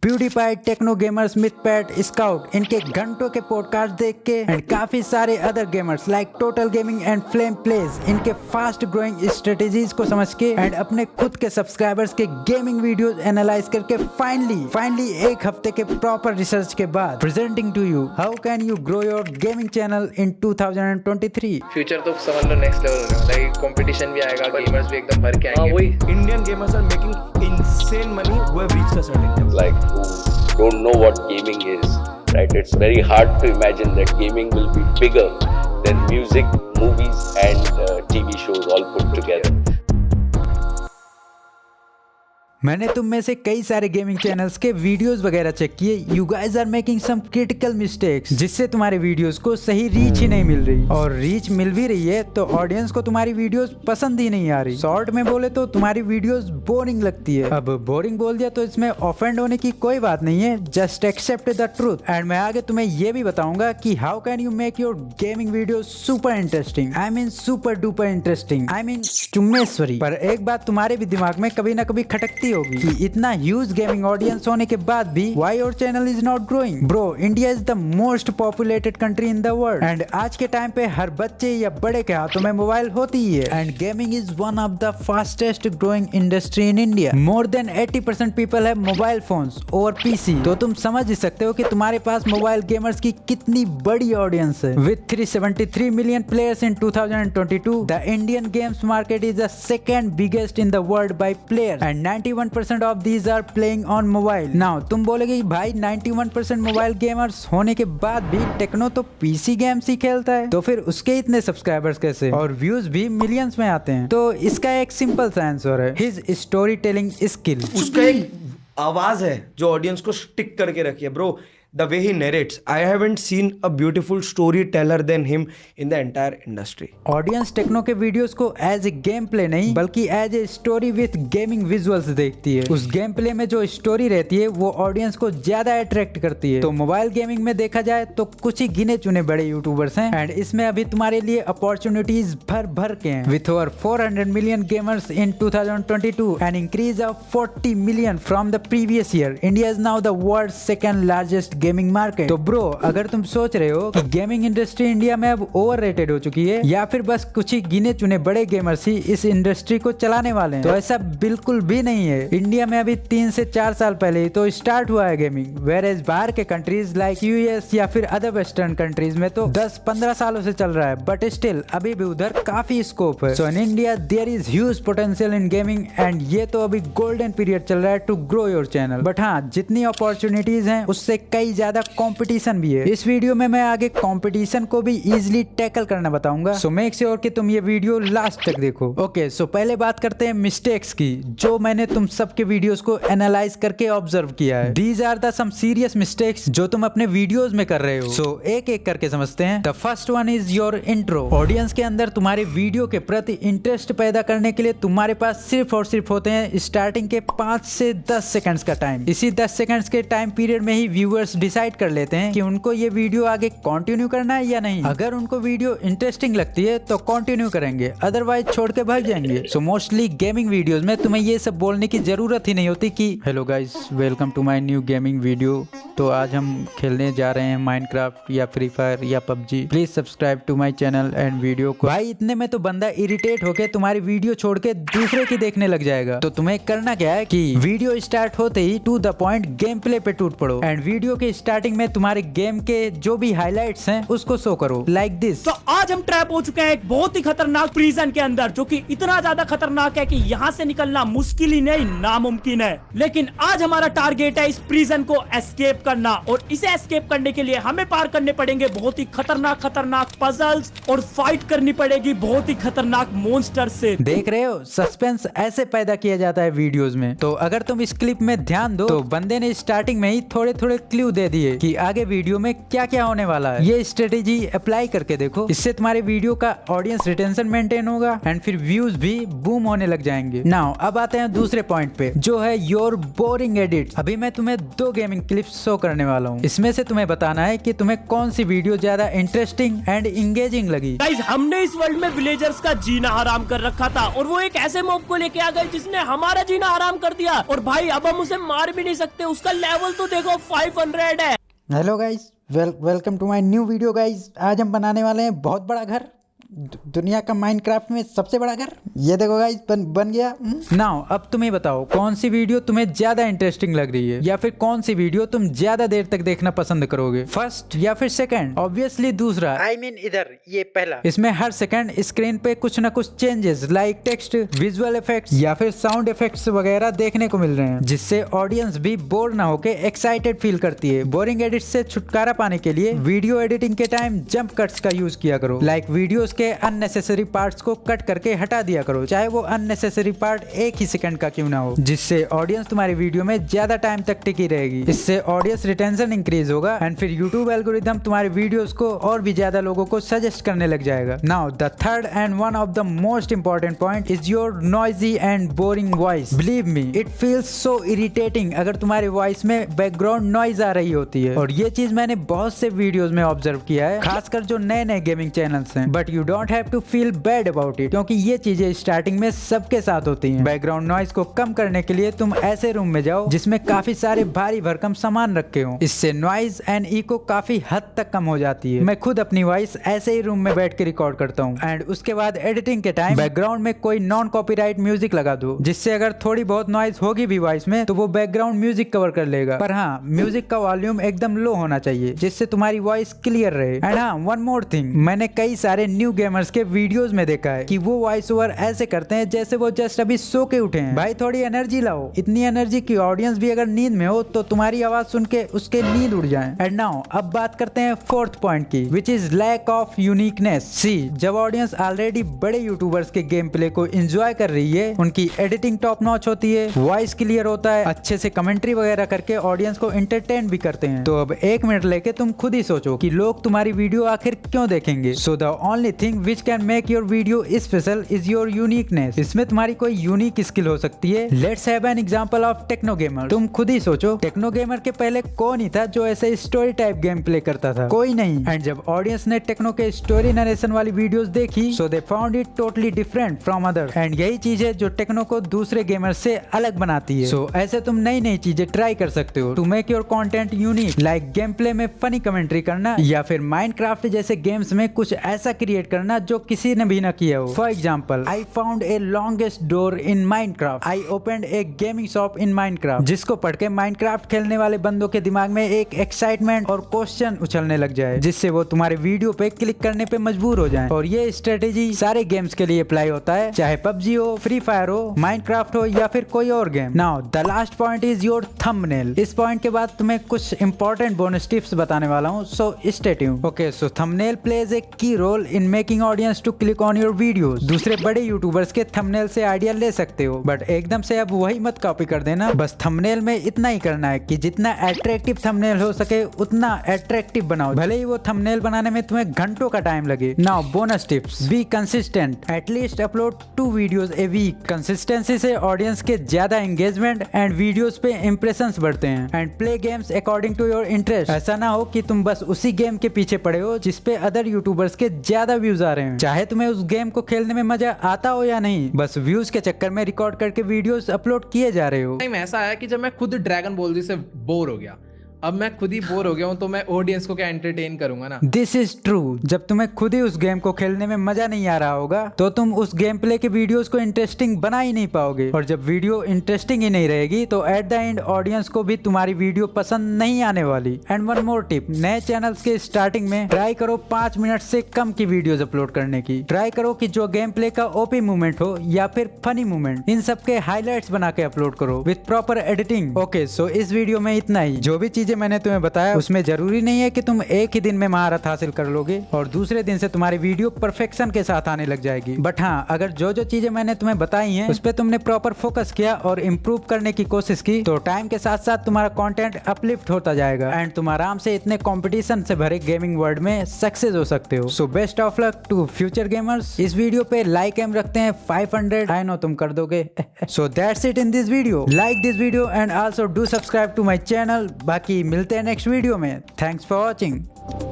PewDiePie, Techno Gamerz, Mythpat, Scout, इनके घंटों के पॉडकास्ट देख के एंड काफी सारे other gamers like Total Gaming and Flame Plays, इनके फास्ट ग्रोइंग स्ट्रेटेजीज को समझ के एंड अपने खुद के सब्सक्राइबर्स के गेमिंग वीडियोस एनालाइज करके फाइनली एक हफ्ते के प्रॉपर रिसर्च के बाद presenting to you how can you grow your gaming channel in 2023। Future तो समझ लो नेक्स्ट लेवल होने वाला है। कंपटीशन भी आएगा, गेमर्स भी एकदम भर के आएंगे। वही Indian gamers are making insane money who have reached a certain level. Like who don't know what gaming is, right? It's very hard to imagine that gaming will be bigger than music, movies and TV shows all put together. मैंने तुम में से कई सारे gaming channels के videos वगैरह check किए। You guys are making some critical mistakes जिससे तुम्हारे वीडियोस को सही रीच ही नहीं मिल रही, और रीच मिल भी रही है तो ऑडियंस को तुम्हारी वीडियोस पसंद ही नहीं आ रही। शॉर्ट में बोले तो तुम्हारी वीडियोस बोरिंग लगती है। अब बोरिंग बोल दिया तो इसमें ऑफेंड होने की कोई बात नहीं है, just accept the truth. And मैं आगे तुम्हें ये भी बताऊंगा कि how can you make your gaming video super interesting, I mean super duper interesting, I mean चुम्मेश्वरी। पर एक बात तुम्हारे भी दिमाग में कभी ना कभी खटकती होगी कि इतना ह्यूज गेमिंग ऑडियंस होने के बाद भी why your channel is not growing. Bro, India is the most populated country in the world and आज के टाइम पे हर बच्चे या बड़े के हाथों में मोबाइल होती ही है। And gaming is one of the fastest growing industry in India. More than 80% people have mobile phones और पीसी। तो तुम समझ ही सकते हो कि तुम्हारे पास मोबाइल गेमर्स की कितनी बड़ी ऑडियंस है। With 373 million players in 2022, the Indian games market is the second biggest in the world by players and 91% of these are playing on mobile. Now तुम बोलोगे भाई 91% मोबाइल गेमर्स होने के बाद भी टेक्नो तो पीसी गेम्स ही खेलता है, तो फिर उसके इतने सब्सक्राइबर्स कैसे और व्यूज भी मिलियंस में आते हैं? तो इसका एक सिंपल सा आंसर है हिज स्टोरी टेलिंग स्किल। उसका एक आवाज है जो ऑडियंस को स्टिक करके रखी है। Bro, the way he narrates, I haven't seen a beautiful storyteller than him in the entire industry. Audience Techno के वीडियोस को एज ए गेम प्ले नहीं बल्कि as a story with gaming visuals देखती है। उस गेम प्ले में जो story रहती है वो ऑडियंस को ज्यादा अट्रैक्ट करती है। तो मोबाइल गेमिंग में देखा जाए तो कुछ ही गिने चुने बड़े यूट्यूबर्स हैं एंड इसमें अभी तुम्हारे लिए अपॉर्चुनिटीज भर के हैं। With over 400 million gamers in 2022 an increase of 40 million from the previous year, India is now the world second largest gaming market. तो ब्रो, अगर तुम सोच रहे हो कि गेमिंग इंडस्ट्री इंडिया में अब ओवररेटेड हो चुकी है या फिर बस कुछ ही गिने चुने बड़े गेमर्स ही इस इंडस्ट्री को चलाने वाले हैं, तो ऐसा बिल्कुल भी नहीं है। इंडिया में अभी 3 से 4 साल पहले ही तो स्टार्ट हुआ है गेमिंग, वेयरएज बाहर के कंट्रीज लाइक यूएस या फिर अदर वेस्टर्न कंट्रीज में तो 10-15 सालों से चल रहा है, बट स्टिल अभी भी उधर काफी स्कोप है। So in India there is huge potential in gaming and ये तो अभी गोल्डन पीरियड चल रहा है to grow your channel. But हाँ, जितनी अपॉर्चुनिटीज हैं उससे कई ज्यादा कंपटीशन भी है। इस वीडियो में मैं आगे कंपटीशन को भी इजीली टैकल करना बताऊंगा, सो मेक श्योर कि तुम ये वीडियो लास्ट तक देखो। ओके, सो पहले बात करते हैं मिस्टेक्स की जो मैंने तुम सबके वीडियोस को एनालाइज करके ऑब्जर्व किया है। These are the some serious mistakes जो तुम अपने वीडियोस में कर रहे हो। सो एक करके समझते हैं। The first one is your intro. Audience के अंदर तुम्हारे वीडियो के प्रति इंटरेस्ट पैदा करने के लिए तुम्हारे पास सिर्फ और सिर्फ होते हैं स्टार्टिंग के 5 से 10 सेकंड्स का टाइम। इसी 10 सेकंड्स के टाइम पीरियड में ही व्यूअर्स डिसाइड कर लेते हैं कि उनको ये वीडियो आगे कंटिन्यू करना है या नहीं। अगर उनको वीडियो इंटरेस्टिंग लगती है तो कंटिन्यू करेंगे, अदरवाइज छोड़ के भाग जाएंगे। सो मोस्टली गेमिंग वीडियोस में तुम्हें ये सब बोलने की जरूरत ही नहीं होती कि hello guys, welcome to my new gaming video. तो आज हम खेलने जा रहे हैं माइनक्राफ्ट या फ्री फायर या PUBG, please subscribe to my channel and video को। भाई इतने में तो बंदा इरिटेट होके तुम्हारी वीडियो छोड़ के दूसरे की देखने लग जाएगा। तो तुम्हें करना क्या है कि वीडियो स्टार्ट होते ही to the point game play पे टूट पड़ो एंड वीडियो के स्टार्टिंग में तुम्हारे गेम के जो भी हाइलाइट्स हैं उसको शो करो लाइक दिस। तो आज हम ट्रैप हो चुके हैं एक बहुत ही खतरनाक प्रिजन के अंदर, जो कि इतना ज्यादा खतरनाक है कि यहाँ से निकलना मुश्किल ही नहीं नामुमकिन है। लेकिन आज हमारा टारगेट है इस प्रिजन को एस्केप करना, और इसे एस्केप करने के लिए हमें पार करने पड़ेंगे बहुत ही खतरनाक पजल्स और फाइट करनी पड़ेगी बहुत ही खतरनाक मॉन्स्टर से। देख रहे हो, सस्पेंस ऐसे पैदा किया जाता है वीडियोस में। तो अगर तुम इस क्लिप में ध्यान दो तो बंदे ने स्टार्टिंग में ही थोड़े क्लू दे दिए कि आगे वीडियो में क्या क्या होने वाला है। ये स्ट्रेटेजी अप्लाई करके देखो, इससे तुम्हारे वीडियो का ऑडियंस रिटेंशन मेंटेन होगा एंड फिर व्यूज भी बूम होने लग जाएंगे। नाउ अब आते हैं दूसरे पॉइंट पे जो है योर बोरिंग एडिट। अभी मैं तुम्हें 2 गेमिंग क्लिप्स शो करने वाला हूँ। इसमें से तुम्हें बताना है कि तुम्हें कौन सी वीडियो ज्यादा इंटरेस्टिंग एंड इंगेजिंग लगी। गाइस, हमने इस वर्ल्ड में विलेजर्स का जीना हराम कर रखा था और वो एक ऐसे मॉब को लेके आ गए जिसने हमारा जीना हराम कर दिया। और भाई अब हम उसे मार भी नहीं सकते, उसका लेवल तो देखो 500 है। Hello guys, welcome to my new video guys. आज हम बनाने वाले हैं बहुत बड़ा घर, दुनिया का माइनक्राफ्ट में सबसे बड़ा घर। ये देखो गाइस, बन गया। नाउ अब तुम्हें बताओ कौन सी वीडियो तुम्हें ज्यादा इंटरेस्टिंग लग रही है, या फिर कौन सी वीडियो तुम ज्यादा देर तक देखना पसंद करोगे, फर्स्ट या फिर सेकंड। ऑब्वियसली दूसरा, I mean इधर ये पहला। इसमें हर सेकंड स्क्रीन पे कुछ ना कुछ changes like text, visual effects या फिर साउंड इफेक्ट्स वगैरह देखने को मिल रहे हैं, जिससे ऑडियंस भी बोर ना होके एक्साइटेड फील करती है। बोरिंग एडिट से छुटकारा पाने के लिए वीडियो एडिटिंग के टाइम जंप कट्स का यूज किया करो। लाइक वीडियोस के अननेसेसरी पार्ट्स को कट करके हटा दिया करो, चाहे वो अननेसेसरी पार्ट एक ही सेकंड का क्यों ना हो, जिससे ऑडियंस तुम्हारी वीडियो में ज्यादा टाइम तक टिकी रहेगी। इससे ऑडियंस रिटेंशन इंक्रीज होगा एंड फिर यूट्यूब एल्गोरिथम तुम्हारे वीडियोस को और भी ज्यादा लोगों को सजेस्ट करने लग जाएगा। Now the third and one of the most important point is your noisy and boring voice. Believe me, it feels so irritating अगर तुम्हारे वॉइस में बैकग्राउंड नॉइज आ रही होती है। और ये चीज मैंने बहुत से वीडियोस में ऑब्जर्व किया है, खासकर जो नए नए गेमिंग चैनल्स हैं। But you don't have to feel bad about it, क्योंकि ये चीजें स्टार्टिंग में सबके साथ होती हैं। बैकग्राउंड नॉइज को कम करने के लिए तुम ऐसे रूम में जाओ जिसमें काफी सारे भारी भरकम सामान रखे हो। इससे नॉइज एंड इको काफी हद तक कम हो जाती है। मैं खुद अपनी वॉइस ऐसे ही रूम में बैठ के रिकॉर्ड करता हूँ एंड उसके बाद एडिटिंग के टाइम बैकग्राउंड में कोई नॉन कॉपीराइट म्यूजिक लगा दो, जिससे अगर थोड़ी बहुत नॉइज होगी भी वॉइस में तो वो बैकग्राउंड म्यूजिक कवर कर लेगा। पर हाँ, म्यूजिक का वॉल्यूम एकदम लो होना चाहिए, जिससे तुम्हारी वॉइस क्लियर रहे। एंड हाँ, वन मोर थिंग, मैंने कई सारे न्यू गेमर्स के वीडियोस में देखा है कि वो वॉइस ओवर ऐसे करते हैं जैसे वो जस्ट अभी सो के उठे हैं। भाई थोड़ी एनर्जी लाओ, इतनी एनर्जी की ऑडियंस भी अगर नींद में हो तो तुम्हारी आवाज सुन के उसके नींद उड़ जाए। एंड नाउ अब बात करते हैं फोर्थ पॉइंट की, which is lack of uniqueness. See, जब ऑडियंस ऑलरेडी बड़े यूट्यूबर्स के गेम प्ले को एंजॉय कर रही है, उनकी एडिटिंग टॉप नॉच होती है, वॉइस क्लियर होता है, अच्छे से कमेंट्री वगैरह करके ऑडियंस को एंटरटेन भी करते हैं, तो अब एक मिनट लेके तुम खुद ही सोचो कि लोग तुम्हारी वीडियो आखिर क्यों देखेंगे। So the only thing which can make your video special is your uniqueness. इसमें तुम्हारी कोई यूनिक स्किल हो सकती है। Let's have an example of Techno Gamer. तुम खुद ही सोचो, टेक्नो गेमर के पहले कौन ही था जो ऐसे स्टोरी टाइप गेम प्ले करता था? कोई नहीं। एंड जब ऑडियंस ने टेक्नो के स्टोरी नरेशन वाली वीडियोस देखी, so they found it totally different from other. And यही चीज है जो टेक्नो को दूसरे गेमर से अलग बनाती है। सो ऐसे तुम नई नई चीजें ट्राई कर सकते हो to make your content unique, like game play में फनी कमेंट्री करना, या फिर माइनक्राफ्ट जैसे गेम्स में कुछ ऐसा क्रिएट करना जो किसी ने भी ना किया हो। For example, I found a longest door in Minecraft. I opened a gaming shop in Minecraft. जिसको पढ़ के Minecraft खेलने वाले बंदों के दिमाग में एक एक्साइटमेंट और क्वेश्चन उछलने लग जाए, जिससे वो तुम्हारे वीडियो पे क्लिक करने पे मजबूर हो जाएं। और ये स्ट्रेटेजी सारे गेम्स के लिए अप्लाई होता है, चाहे PUBG हो, फ्री फायर हो, Minecraft हो या फिर कोई और game. Now the last point is your thumbnail. इस पॉइंट के बाद तुम्हें कुछ इंपॉर्टेंट बोनस टिप्स बताने वाला हूँ, so stay tuned. Okay, so thumbnail plays a key role in making audience to click on your videos. दूसरे बड़े यूट्यूबर्स के थंबनेल से आइडिया ले सकते हो, बट एकदम से अब वही मत कॉपी कर देना। बस थंबनेल में इतना ही करना है कि जितना अट्रैक्टिव थंबनेल हो सके उतना अट्रैक्टिव बनाओ, भले ही वो थंबनेल बनाने में तुम्हें घंटों का टाइम लगे। Now bonus tips, be consistent, at least upload 2 videos a week. Consistency से ऑडियंस के ज्यादा एंगेजमेंट एंड वीडियोस पे इंप्रेशंस बढ़ते हैं। And play games according to your interest. ऐसा ना हो कि तुम बस उसी गेम के पीछे पड़े हो जिसपे अदर यूट्यूबर्स के ज्यादा व्यूज आ रहे हैं, चाहे तुम्हें उस गेम को खेलने में मजा आता हो या नहीं, बस व्यूज के चक्कर में रिकॉर्ड करके वीडियोस अपलोड किए जा रहे हो। टाइम ऐसा आया कि जब मैं खुद ड्रैगन बॉल जी से बोर हो गया, अब मैं खुद ही बोर हो गया हूँ, तो मैं ऑडियंस को क्या एंटरटेन करूंगा ना। This is true. जब तुम्हें खुद ही उस गेम को खेलने में मजा नहीं आ रहा होगा तो तुम उस गेम प्ले के वीडियोस को इंटरेस्टिंग बना ही नहीं पाओगे, और जब वीडियो इंटरेस्टिंग ही नहीं रहेगी तो एट द एंड ऑडियंस को भी तुम्हारी वीडियो पसंद नहीं आने वाली। एंड वन मोर टिप, नए चैनल्स के स्टार्टिंग में ट्राई करो 5 मिनट से कम की वीडियोस अपलोड करने की। ट्राई करो कि जो गेम प्ले का ओपी मूवमेंट हो या फिर फनी मूवमेंट, इन सब के हाईलाइट्स बना के अपलोड करो विद प्रॉपर एडिटिंग। ओके, सो इस वीडियो में इतना ही। जो भी चीजें मैंने तुम्हें बताया उसमें जरूरी नहीं है कि तुम एक ही दिन में महारत हासिल कर लोगे और दूसरे दिन से तुम्हारी वीडियो परफेक्शन के साथ आने लग जाएगी। बट हाँ, अगर जो जो चीजें मैंने तुम्हें बताई हैं उस पे तुमने प्रॉपर फोकस किया और इम्प्रूव करने की कोशिश की, तो टाइम के साथ साथ तुम्हारा कंटेंट अपलिफ्ट होता जाएगा एंड तुम आराम से इतने कंपटीशन से भरे गेमिंग वर्ल्ड में सक्सेस हो सकते हो। So best of luck to future gamers. इस वीडियो पे लाइक एम रखते हैं 500। आई नो तुम कर दोगे। So that's it in this video. Like this video and also do subscribe to my channel. बाकी बाकी मिलते हैं नेक्स्ट वीडियो में। Thanks for watching.